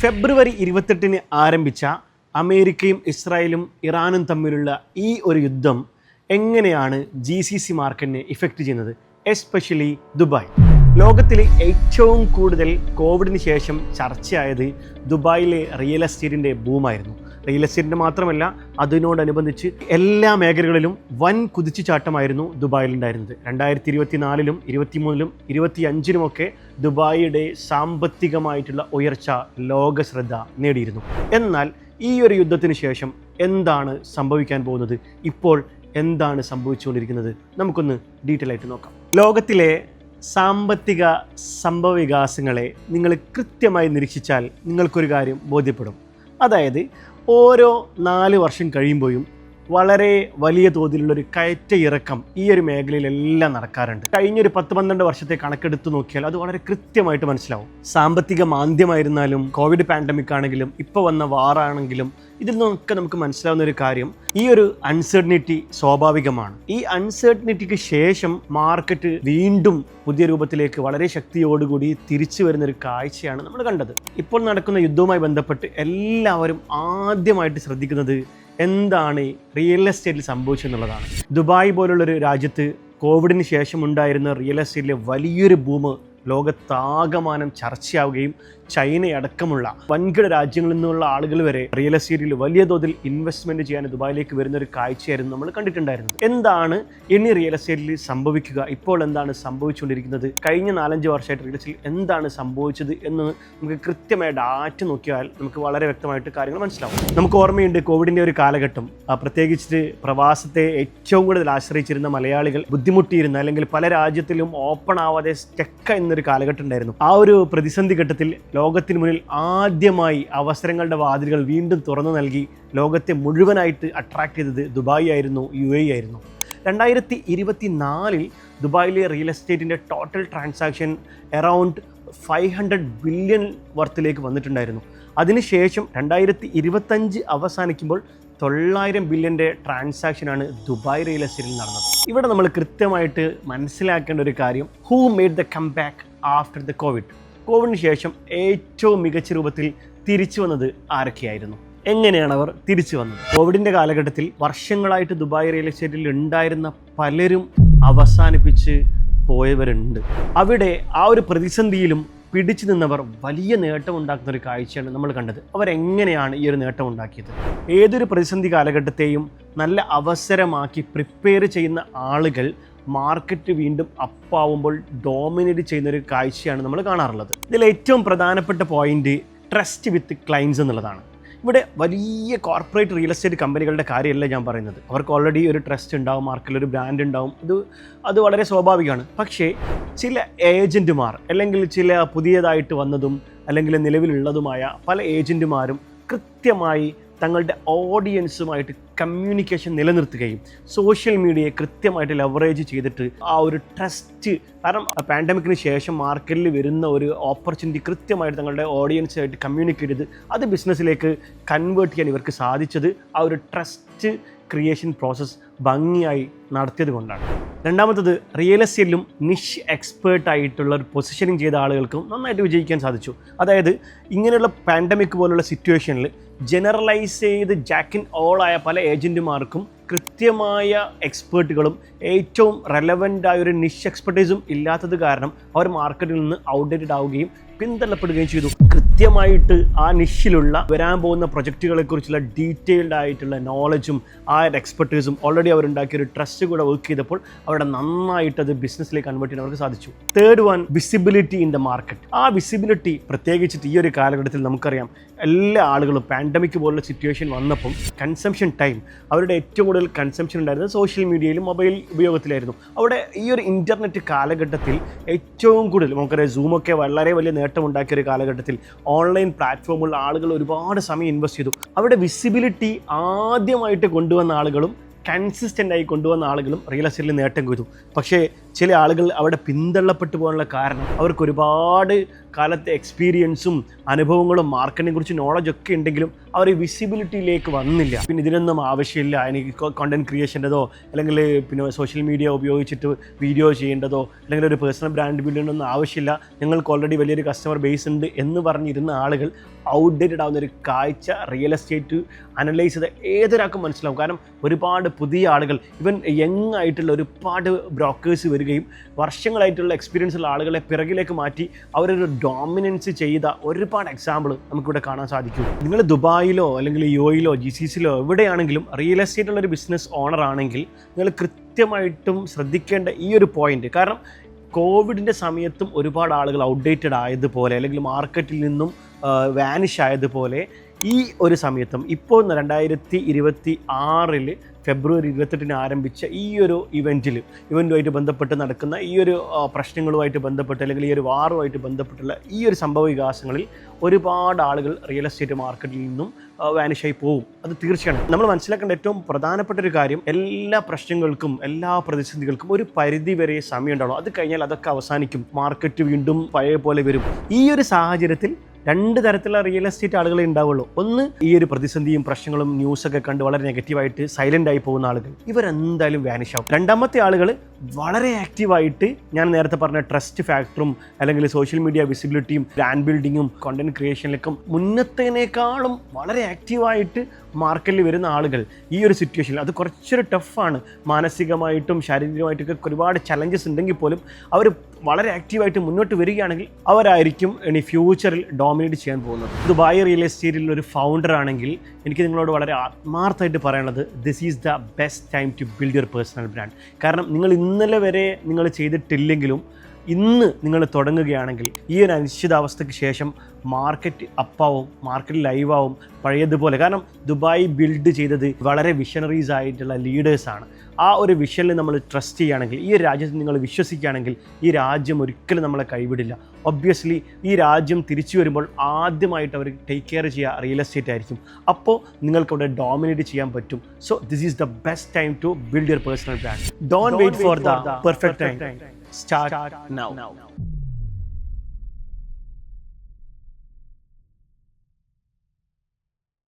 ഫെബ്രുവരി 28 ആരംഭിച്ച അമേരിക്കയും ഇസ്രായേലും ഇറാനും തമ്മിലുള്ള ഈ ഒരു യുദ്ധം എങ്ങനെയാണ് GCC മാർക്കറ്റിനെ ഇഫക്റ്റ് ചെയ്യുന്നത്, എസ്പെഷ്യലി ദുബായ്. ലോകത്തിൽ ഏറ്റവും കൂടുതൽ കോവിഡിന് ശേഷം ചർച്ചയായത് ദുബായിലെ റിയൽ എസ്റ്റേറ്റിൻ്റെ ബൂമായിരുന്നു. റിയൽ എസ്റ്റേറ്റിൻ്റെ മാത്രമല്ല, അതിനോടനുബന്ധിച്ച് എല്ലാ മേഖലകളിലും വൻ കുതിച്ചുചാട്ടമായിരുന്നു ദുബായിലുണ്ടായിരുന്നത്. 2024-ലും 2023-ലും 2025-ലുമൊക്കെ ദുബായിയുടെ സാമ്പത്തികമായിട്ടുള്ള ഉയർച്ച ലോക ശ്രദ്ധ നേടിയിരുന്നു. എന്നാൽ ഈ ഒരു യുദ്ധത്തിന് ശേഷം എന്താണ് സംഭവിക്കാൻ പോകുന്നത്, ഇപ്പോൾ എന്താണ് സംഭവിച്ചുകൊണ്ടിരിക്കുന്നത്, നമുക്കൊന്ന് ഡീറ്റെയിൽ ആയിട്ട് നോക്കാം. ലോകത്തിലെ സാമ്പത്തിക സംഭവവികാസങ്ങളെ നിങ്ങൾ കൃത്യമായി നിരീക്ഷിച്ചാൽ നിങ്ങൾക്കൊരു കാര്യം ബോധ്യപ്പെടും. അതായത് ഓരോ 4 വർഷം കഴിയുമ്പോഴും വളരെ വലിയ തോതിലുള്ളൊരു കയറ്റ ഇറക്കം ഈ ഒരു മേഖലയിലെല്ലാം നടക്കാറുണ്ട്. കഴിഞ്ഞൊരു 10-12 വർഷത്തെ കണക്കെടുത്ത് നോക്കിയാൽ അത് വളരെ കൃത്യമായിട്ട് മനസ്സിലാവും. സാമ്പത്തിക മാന്ദ്യമായിരുന്നാലും, കോവിഡ് പാൻഡമിക് ആണെങ്കിലും, ഇപ്പോൾ വന്ന വാറാണെങ്കിലും, ഇതിൽ നിന്നൊക്കെ നമുക്ക് മനസ്സിലാവുന്ന ഒരു കാര്യം, ഈ ഒരു അൺസർട്ടനിറ്റി സ്വാഭാവികമാണ്. ഈ അൺസർട്ടനിറ്റിക്ക് ശേഷം മാർക്കറ്റ് വീണ്ടും പുതിയ രൂപത്തിലേക്ക് വളരെ ശക്തിയോടുകൂടി തിരിച്ചു വരുന്നൊരു കാഴ്ചയാണ് നമ്മൾ കണ്ടത്. ഇപ്പോൾ നടക്കുന്ന യുദ്ധവുമായി ബന്ധപ്പെട്ട് എല്ലാവരും ആദ്യമായിട്ട് ശ്രദ്ധിക്കുന്നത് എന്താണ് റിയൽ എസ്റ്റേറ്റിൽ സംഭവിച്ചെന്നുള്ളതാണ്. ദുബായ് പോലുള്ളൊരു രാജ്യത്ത് കോവിഡിന് ശേഷം ഉണ്ടായിരുന്ന റിയൽ എസ്റ്റേറ്റിലെ വലിയൊരു ബൂം ലോകത്താകമാനം ചർച്ചയാവുകയും ചൈനയടക്കമുള്ള വൻകിട രാജ്യങ്ങളിൽ നിന്നുള്ള ആളുകൾ വരെ റിയൽ എസ്റ്റേറ്റിൽ വലിയ തോതിൽ ഇൻവെസ്റ്റ്മെൻറ്റ് ചെയ്യാൻ ദുബായിലേക്ക് വരുന്നൊരു കാഴ്ചയായിരുന്നു നമ്മൾ കണ്ടിട്ടുണ്ടായിരുന്നത്. എന്താണ് ഇനി റിയൽ എസ്റ്റേറ്റിൽ സംഭവിക്കുക, ഇപ്പോൾ എന്താണ് സംഭവിച്ചുകൊണ്ടിരിക്കുന്നത്, കഴിഞ്ഞ 4-5 വർഷമായിട്ട് റിയൽ എസ്റ്റേറ്റിൽ എന്താണ് സംഭവിച്ചത് എന്ന് നമുക്ക് കൃത്യമായ ഡാറ്റ നോക്കിയാൽ നമുക്ക് വളരെ വ്യക്തമായിട്ട് കാര്യങ്ങൾ മനസ്സിലാവും. നമുക്ക് ഓർമ്മയുണ്ട് കോവിഡിൻ്റെ ഒരു കാലഘട്ടം, പ്രത്യേകിച്ച് പ്രവാസത്തെ ഏറ്റവും കൂടുതൽ ആശ്രയിച്ചിരുന്ന മലയാളികൾ ബുദ്ധിമുട്ടിയിരുന്ന, അല്ലെങ്കിൽ പല രാജ്യത്തിലും ഓപ്പൺ ആവാതെ സ്റ്റക്ക് എന്നൊരു കാലഘട്ടം ഉണ്ടായിരുന്നു. ആ ഒരു പ്രതിസന്ധി ഘട്ടത്തിൽ ലോകത്തിന് മുന്നിൽ ആദ്യമായി അവസരങ്ങളുടെ വാതിലുകൾ വീണ്ടും തുറന്നു നൽകി ലോകത്തെ മുഴുവനായിട്ട് അട്രാക്ട് ചെയ്തത് ദുബായ് ആയിരുന്നു, UAE ആയിരുന്നു. 2024-ൽ ദുബായിലെ റിയൽ എസ്റ്റേറ്റിൻ്റെ ടോട്ടൽ ട്രാൻസാക്ഷൻ അറൗണ്ട് 500 ബില്യൺ വർത്തിലേക്ക് വന്നിട്ടുണ്ടായിരുന്നു. അതിനുശേഷം 2025 അവസാനിക്കുമ്പോൾ 900 ബില്യൻ്റെ ട്രാൻസാക്ഷനാണ് ദുബായ് റിയൽ എസ്റ്റേറ്റിൽ നടന്നത്. ഇവിടെ നമ്മൾ കൃത്യമായിട്ട് മനസ്സിലാക്കേണ്ട ഒരു കാര്യം, who made the come back after the കോവിഡിന് ശേഷം ഏറ്റവും മികച്ച രൂപത്തിൽ തിരിച്ചു വന്നത് ആരൊക്കെയായിരുന്നു, എങ്ങനെയാണ് അവർ തിരിച്ചു വന്നത്? കോവിഡിൻ്റെ കാലഘട്ടത്തിൽ വർഷങ്ങളായിട്ട് ദുബായ് റിയൽ എസ്റ്റേറ്റിൽ ഉണ്ടായിരുന്ന പലരും അവസാനിപ്പിച്ച് പോയവരുണ്ട്. അവിടെ ആ ഒരു പ്രതിസന്ധിയിലും പിടിച്ചു നിന്നവർ വലിയ നേട്ടം ഉണ്ടാക്കുന്ന ഒരു കാഴ്ചയാണ് നമ്മൾ കണ്ടത്. അവരെങ്ങനെയാണ് ഈ ഒരു നേട്ടം ഉണ്ടാക്കിയത്? ഏതൊരു പ്രതിസന്ധി കാലഘട്ടത്തെയും നല്ല അവസരമാക്കി പ്രിപ്പയർ ചെയ്യുന്ന ആളുകൾ മാർക്കറ്റ് വീണ്ടും അപ്പാവുമ്പോൾ ഡോമിനേറ്റ് ചെയ്യുന്നൊരു കാഴ്ചയാണ് നമ്മൾ കാണാറുള്ളത്. ഇതിൽ ഏറ്റവും പ്രധാനപ്പെട്ട പോയിന്റ് ട്രസ്റ്റ് വിത്ത് ക്ലയൻസ് എന്നുള്ളതാണ്. ഇവിടെ വലിയ കോർപ്പറേറ്റ് റിയൽ എസ്റ്റേറ്റ് കമ്പനികളുടെ കാര്യമല്ല ഞാൻ പറയുന്നത്. അവർക്ക് ഓൾറെഡി ഒരു ട്രസ്റ്റ് ഉണ്ടാവും, മാർക്കറ്റിൽ ഒരു ബ്രാൻഡ് ഉണ്ടാവും, അത് വളരെ സ്വാഭാവികമാണ്. പക്ഷേ ചില ഏജൻറ്റുമാർ, അല്ലെങ്കിൽ ചില പുതിയതായിട്ട് വന്നതും അല്ലെങ്കിൽ നിലവിലുള്ളതുമായ പല ഏജൻറ്റുമാരും കൃത്യമായി തങ്ങളുടെ ഓഡിയൻസുമായിട്ട് കമ്മ്യൂണിക്കേഷൻ നിലനിർത്തുകയും സോഷ്യൽ മീഡിയയെ കൃത്യമായിട്ട് ലെവറേജ് ചെയ്തിട്ട് ആ ഒരു ട്രസ്റ്റ്, കാരണം പാൻഡമിക്കിന് ശേഷം മാർക്കറ്റിൽ വരുന്ന ഒരു ഓപ്പർച്യൂണിറ്റി കൃത്യമായിട്ട് തങ്ങളുടെ ഓഡിയൻസുമായിട്ട് കമ്മ്യൂണിക്കേറ്റ് ചെയ്ത് അത് ബിസിനസ്സിലേക്ക് കൺവേർട്ട് ചെയ്യാൻ ഇവർക്ക് സാധിച്ചത് ആ ഒരു ട്രസ്റ്റ് ക്രിയേഷൻ പ്രോസസ്സ് ഭംഗിയായി നടത്തിയത് കൊണ്ടാണ്. രണ്ടാമത്തത്, റിയൽ എസ്റ്റേറ്റിലും നിഷ് എക്സ്പേർട്ട് ആയിട്ടുള്ള ഒരു പൊസിഷനിങ് ചെയ്ത ആളുകൾക്കും നന്നായിട്ട് വിജയിക്കാൻ സാധിച്ചു. അതായത് ഇങ്ങനെയുള്ള പാൻഡമിക് പോലുള്ള സിറ്റുവേഷനിൽ ജനറലൈസ് ചെയ്ത് ജാക്ക് ഇൻ ഓൾ ആയ പല ഏജൻറ്റുമാർക്കും കൃത്യമായ എക്സ്പേർട്ടുകളും ഏറ്റവും റെലവൻ്റായ ഒരു നിഷ് എക്സ്പെർട്ടൈസും ഇല്ലാത്തത് കാരണം അവർ മാർക്കറ്റിൽ നിന്ന് ഔട്ട്ഡേറ്റഡ് ആവുകയും പിന്തള്ളപ്പെടുകയും ചെയ്തു. കൃത്യമായിട്ട് ആ നിഷിലുള്ള വരാൻ പോകുന്ന പ്രൊജക്റ്റുകളെ കുറിച്ചുള്ള ഡീറ്റെയിൽഡ് ആയിട്ടുള്ള നോളജും ആ എക്സ്പെർട്ടൈസും ഓൾറെഡി അവരുണ്ടാക്കിയ ഒരു ട്രസ്റ്റ് കൂടെ വർക്ക് ചെയ്തപ്പോൾ അവരുടെ നന്നായിട്ട് അത് ബിസിനസ്സിലേക്ക് കൺവേർട്ട് ചെയ്യാൻ അവർക്ക് സാധിച്ചു. Third one, visibility in the market. ആ വിസിബിലിറ്റി പ്രത്യേകിച്ചിട്ട് ഈ ഒരു കാലഘട്ടത്തിൽ നമുക്കറിയാം, എല്ലാ ആളുകളും പാൻഡമിക് പോലുള്ള സിറ്റുവേഷൻ വന്നപ്പം കൺസംഷൻ ടൈം, അവരുടെ ഏറ്റവും കൂടുതൽ കൺസംഷൻ ഉണ്ടായിരുന്നത് സോഷ്യൽ മീഡിയയിലും മൊബൈൽ ഉപയോഗത്തിലായിരുന്നു. അവിടെ ഈ ഒരു ഇൻ്റർനെറ്റ് കാലഘട്ടത്തിൽ ഏറ്റവും കൂടുതൽ നമുക്കറിയാം, സൂമൊക്കെ വളരെ വലിയ നേട്ടമുണ്ടാക്കിയ ഒരു കാലഘട്ടത്തിൽ ഓൺലൈൻ പ്ലാറ്റ്ഫോമുള്ള ആളുകൾ ഒരുപാട് സമയം ഇൻവെസ്റ്റ് ചെയ്തു. അവിടെ വിസിബിലിറ്റി ആദ്യമായിട്ട് കൊണ്ടുവന്ന ആളുകളും കൺസിസ്റ്റൻ്റ് ആയി കൊണ്ടുവന്ന ആളുകളും റിയൽ എസ്റ്റേറ്റിൽ നേട്ടം കൊയ്തു. പക്ഷേ ചില ആളുകൾ അവിടെ പിന്തള്ളപ്പെട്ടു പോകാനുള്ള കാരണം അവർക്ക് ഒരുപാട് കാലത്തെ എക്സ്പീരിയൻസും അനുഭവങ്ങളും മാർക്കറ്റിനെ കുറിച്ച് നോളജൊക്കെ ഉണ്ടെങ്കിലും അവർ വിസിബിലിറ്റിയിലേക്ക് വന്നില്ല. പിന്നെ ഇതിനൊന്നും ആവശ്യമില്ല, എനിക്ക് കണ്ടന്റ് ക്രിയേഷൻ്റെതോ അല്ലെങ്കിൽ പിന്നെ സോഷ്യൽ മീഡിയ ഉപയോഗിച്ചിട്ട് വീഡിയോ ചെയ്യേണ്ടതോ അല്ലെങ്കിൽ ഒരു പേഴ്സണൽ ബ്രാൻഡ് ബിൽഡിങ്ങൊന്നും ആവശ്യമില്ല, ഞങ്ങൾക്ക് ഓൾറെഡി വലിയൊരു കസ്റ്റമർ ബേസ് ഉണ്ട് എന്ന് പറഞ്ഞിരുന്ന ആളുകൾ ഔട്ട്ഡേറ്റഡ് ആവുന്ന ഒരു കാഴ്ച റിയൽ എസ്റ്റേറ്റ് അനലൈസ് ചെയ്ത് ഏതൊരാൾക്കും മനസ്സിലാവും. കാരണം ഒരുപാട് പുതിയ ആളുകൾ, ഇവൻ യങ് ആയിട്ടുള്ള ഒരുപാട് ബ്രോക്കേഴ്സ് വരികയും വർഷങ്ങളായിട്ടുള്ള എക്സ്പീരിയൻസ് ഉള്ള ആളുകളെ പിറകിലേക്ക് മാറ്റി അവരൊരു ഡോമിനൻസ് ചെയ്ത ഒരുപാട് എക്സാമ്പിൾ നമുക്കിവിടെ കാണാൻ സാധിക്കും. നിങ്ങൾ ദുബായിലോ അല്ലെങ്കിൽ യുഎഇയിലോ GCCയിലോ എവിടെയാണെങ്കിലും റിയൽ എസ്റ്റേറ്റുള്ളൊരു ബിസിനസ് ഓണർ ആണെങ്കിൽ നിങ്ങൾ കൃത്യമായിട്ടും ശ്രദ്ധിക്കേണ്ട ഈ ഒരു പോയിന്റ്. കാരണം കോവിഡിൻ്റെ സമയത്തും ഒരുപാട് ആളുകൾ ഔട്ട്ഡേറ്റഡ് ആയതുപോലെ അല്ലെങ്കിൽ മാർക്കറ്റിൽ നിന്നും വാനിഷ് ആയതുപോലെ ഈ ഒരു സമയത്തും ഇപ്പോൾ 2026 ഫെബ്രുവരി 28 ആരംഭിച്ച ഈ ഒരു ഇവൻറ്റുമായിട്ട് ബന്ധപ്പെട്ട് നടക്കുന്ന ഈ ഒരു പ്രശ്നങ്ങളുമായിട്ട് ബന്ധപ്പെട്ട് അല്ലെങ്കിൽ ഈ ഒരു വാറുമായിട്ട് ബന്ധപ്പെട്ടുള്ള ഈ ഒരു സംഭവ വികാസങ്ങളിൽ ഒരുപാട് ആളുകൾ റിയൽ എസ്റ്റേറ്റ് മാർക്കറ്റിൽ നിന്നും വാനിഷായി പോകും. അത് തീർച്ചയാണ്. നമ്മൾ മനസ്സിലാക്കേണ്ട ഏറ്റവും പ്രധാനപ്പെട്ട ഒരു കാര്യം, എല്ലാ പ്രശ്നങ്ങൾക്കും എല്ലാ പ്രതിസന്ധികൾക്കും ഒരു പരിധി വരെ സമയം ഉണ്ടാവും. അത് കഴിഞ്ഞാൽ അതൊക്കെ അവസാനിക്കും, മാർക്കറ്റ് വീണ്ടും പഴയ പോലെ വരും. ഈ ഒരു സാഹചര്യത്തിൽ രണ്ട് തരത്തിലുള്ള റിയൽ എസ്റ്റേറ്റ് ആളുകളെ ഉണ്ടാവുള്ളൂ. ഒന്ന് ഈ ഒരു പ്രതിസന്ധിയും പ്രശ്നങ്ങളും ന്യൂസൊക്കെ കണ്ട് വളരെ നെഗറ്റീവായിട്ട് സൈലൻ്റ് ആയി പോകുന്ന ആളുകൾ, ഇവരെന്തായാലും വാനിഷ് ആവും. രണ്ടാമത്തെ ആളുകൾ വളരെ ആക്റ്റീവായിട്ട്, ഞാൻ നേരത്തെ പറഞ്ഞ ട്രസ്റ്റ് ഫാക്ടറും അല്ലെങ്കിൽ സോഷ്യൽ മീഡിയ വിസിബിലിറ്റിയും ബ്രാൻഡ് ബിൽഡിങ്ങും കണ്ടന്റ് ക്രിയേഷനിലൊക്കെ മുന്നത്തേനേക്കാളും വളരെ ആക്റ്റീവായിട്ട് മാർക്കറ്റിൽ വരുന്ന ആളുകൾ ഈ ഒരു സിറ്റുവേഷനിൽ അത് കുറച്ചൊരു ടഫാണ്. മാനസികമായിട്ടും ശാരീരികമായിട്ടൊക്കെ ഒരുപാട് ചലഞ്ചസ് ഉണ്ടെങ്കിൽ പോലും അവർ വളരെ ആക്റ്റീവായിട്ട് മുന്നോട്ട് വരികയാണെങ്കിൽ അവരായിരിക്കും ഇനി ഫ്യൂച്ചറിൽ ഡോമിനേറ്റ് ചെയ്യാൻ പോകുന്നത്. ദുബായ് റിയൽ എസ്റ്റേറ്റിൽ ഒരു ഫൗണ്ടർ ആണെങ്കിൽ എനിക്ക് നിങ്ങളോട് വളരെ ആത്മാർത്ഥമായിട്ട് പറയാനുള്ളത്, this is the best time to build your personal brand. കാരണം നിങ്ങൾ ഇന്നലെ വരെ നിങ്ങൾ ചെയ്തിട്ടില്ലെങ്കിലും ഇന്ന് നിങ്ങൾ തുടങ്ങുകയാണെങ്കിൽ ഈ ഒരു അനിശ്ചിതാവസ്ഥയ്ക്ക് ശേഷം മാർക്കറ്റ് അപ്പാവും, മാർക്കറ്റ് ലൈവാവും പഴയതുപോലെ. കാരണം ദുബായ് ബിൽഡ് ചെയ്തത് വളരെ വിഷണറീസ് ആയിട്ടുള്ള ലീഡേഴ്സാണ്. ആ ഒരു വിഷനിൽ നമ്മൾ ട്രസ്റ്റ് ചെയ്യുകയാണെങ്കിൽ, ഈ രാജ്യത്ത് നിങ്ങൾ വിശ്വസിക്കുകയാണെങ്കിൽ ഈ രാജ്യം ഒരിക്കലും നമ്മളെ കൈവിടില്ല. ഒബ്വിയസ്ലി ഈ രാജ്യം തിരിച്ചു വരുമ്പോൾ ആദ്യമായിട്ട് അവർ ടേക്ക് കെയർ ചെയ്യുക റിയൽ എസ്റ്റേറ്റ് ആയിരിക്കും. അപ്പോൾ നിങ്ങൾക്കവിടെ ഡോമിനേറ്റ് ചെയ്യാൻ പറ്റും. So this is the best time to build your personal brand. Don't wait for the perfect time. Start now.